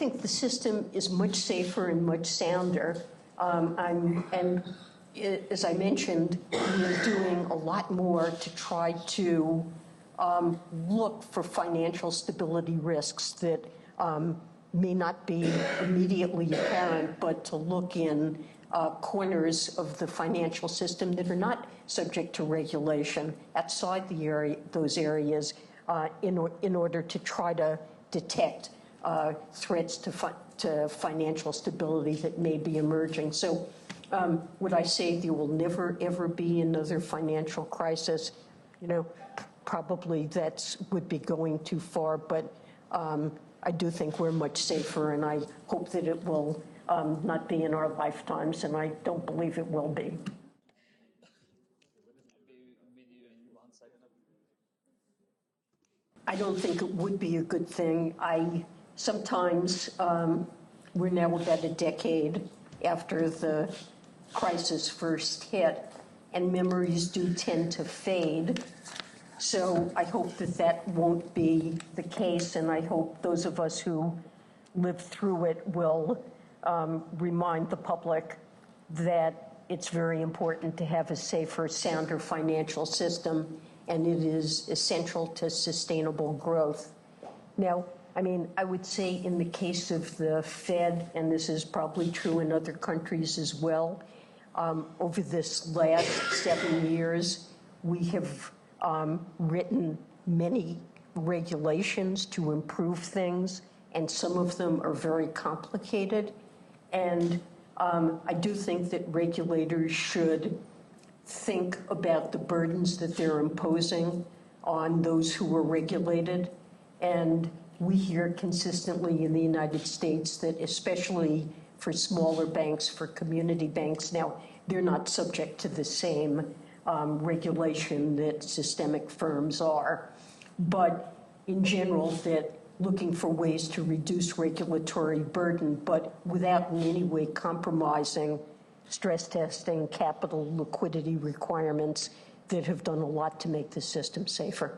think the system is much safer and much sounder. As I mentioned, we're doing a lot more to try to look for financial stability risks that may not be immediately apparent, but to look in corners of the financial system that are not subject to regulation outside those areas in order to try to detect threats to financial stability that may be emerging. So would I say there will never, ever be another financial crisis? You know, probably that would be going too far, but I do think we're much safer, and I hope that it will not be in our lifetimes, and I don't believe it will be. I don't think it would be a good thing. Sometimes we're now about a decade after the crisis first hit, and memories do tend to fade. So I hope that that won't be the case, and I hope those of us who lived through it will remind the public that it's very important to have a safer, sounder financial system, and it is essential to sustainable growth. Now, I mean, I would say in the case of the Fed, and this is probably true in other countries as well, over this last 7 years, we have written many regulations to improve things, and some of them are very complicated. And I do think that regulators should think about the burdens that they're imposing on those who are regulated. And we hear consistently in the United States that especially for smaller banks, for community banks, now they're not subject to the same regulation that systemic firms are. But in general, that looking for ways to reduce regulatory burden, but without in any way compromising stress testing, capital liquidity requirements that have done a lot to make the system safer.